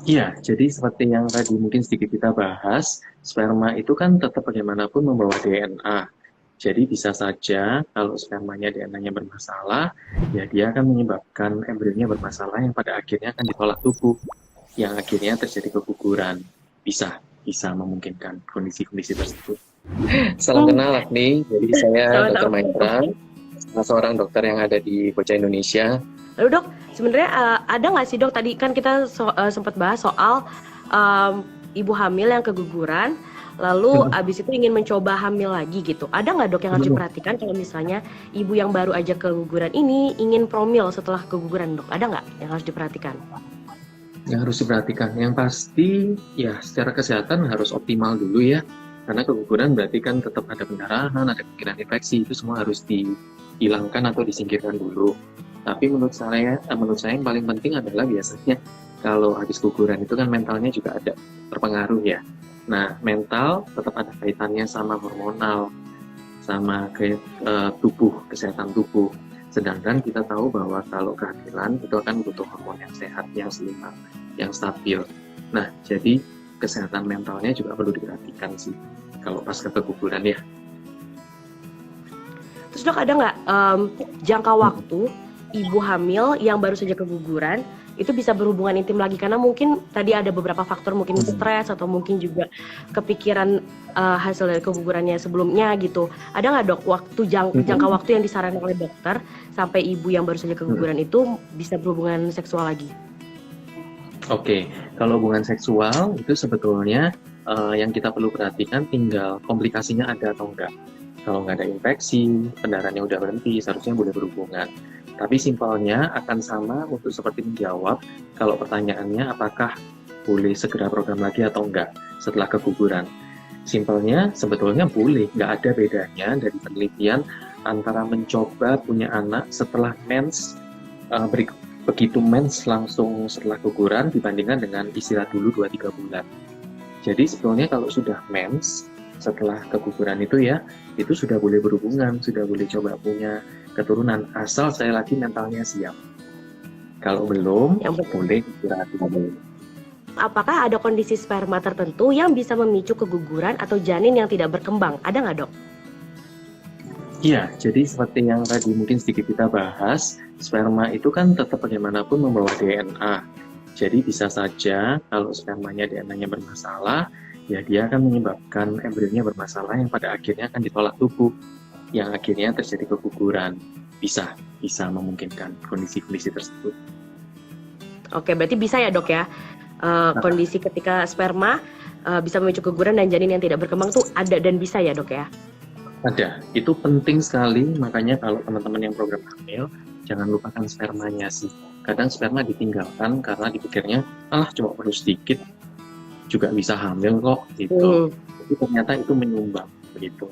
Iya, jadi seperti yang tadi mungkin sedikit kita bahas, sperma itu kan tetap bagaimanapun membawa DNA. Jadi bisa saja kalau spermanya DNA-nya bermasalah, ya dia akan menyebabkan embrionya bermasalah yang pada akhirnya akan ditolak tubuh, yang akhirnya terjadi keguguran. Bisa memungkinkan kondisi-kondisi tersebut. Salam Hmm, kenal, Agni. Jadi saya Dr. sama-sama. Mahendra, salah seorang dokter yang ada di Bocah Indonesia. Lalu dok, sebenarnya ada nggak sih dok, tadi kan kita sempat bahas soal ibu hamil yang keguguran, lalu abis itu ingin mencoba hamil lagi gitu. Ada nggak dok yang harus diperhatikan kalau misalnya ibu yang baru aja keguguran ini ingin promil setelah keguguran dok? Ada nggak yang harus diperhatikan? Yang harus diperhatikan, yang pasti ya secara kesehatan harus optimal dulu ya. Karena keguguran berarti kan tetap ada pendarahan, ada kemungkinan infeksi, itu semua harus dihilangkan atau disingkirkan dulu. Tapi menurut saya yang paling penting adalah biasanya kalau habis guguran itu kan mentalnya juga ada terpengaruh ya. Nah, mental tetap ada kaitannya sama hormonal, sama ke tubuh, kesehatan tubuh. Sedangkan kita tahu bahwa kalau kehamilan itu akan butuh hormon yang sehat, yang seimbang, yang stabil. Nah, jadi kesehatan mentalnya juga perlu diperhatikan sih kalau pas keguguran ya. Terus dok, ada nggak jangka waktu ibu hamil yang baru saja keguguran itu bisa berhubungan intim lagi, karena mungkin tadi ada beberapa faktor, mungkin stres atau mungkin juga kepikiran hasil dari kegugurannya sebelumnya gitu. Ada nggak dok jangka waktu yang disarankan oleh dokter sampai ibu yang baru saja keguguran itu bisa berhubungan seksual lagi? Oke, kalau hubungan seksual itu sebetulnya yang kita perlu perhatikan tinggal komplikasinya ada atau enggak. Kalau nggak ada infeksi, pendarahannya udah berhenti, seharusnya boleh berhubungan. Tapi simpelnya akan sama untuk seperti menjawab kalau pertanyaannya apakah boleh segera program lagi atau enggak setelah keguguran. Simpelnya sebetulnya boleh, nggak ada bedanya dari penelitian antara mencoba punya anak setelah mens, begitu mens langsung setelah guguran dibandingkan dengan istirahat dulu 2-3 bulan. Jadi sebetulnya kalau sudah mens setelah keguguran itu ya, itu sudah boleh berhubungan, sudah boleh coba punya keturunan, asal saya lagi mentalnya siap. Kalau belum, Yang betul. boleh istirahat dulu. Apakah ada kondisi sperma tertentu yang bisa memicu keguguran atau janin yang tidak berkembang? Ada nggak dok? Iya, jadi seperti yang tadi mungkin sedikit kita bahas, sperma itu kan tetap bagaimanapun membawa DNA. Jadi bisa saja kalau spermanya DNA-nya bermasalah, ya dia akan menyebabkan embrionya bermasalah yang pada akhirnya akan ditolak tubuh, yang akhirnya terjadi keguguran. Bisa memungkinkan kondisi-kondisi tersebut. Oke, berarti bisa ya dok ya, kondisi ketika sperma bisa memicu keguguran dan janin yang tidak berkembang tuh ada dan bisa ya dok ya? Ada, itu penting sekali, makanya kalau teman-teman yang program hamil, jangan lupakan spermanya sih. Kadang sperma ditinggalkan karena dipikirnya, cuma perlu sedikit, juga bisa hamil kok, gitu. Tapi ternyata itu menyumbang, begitu.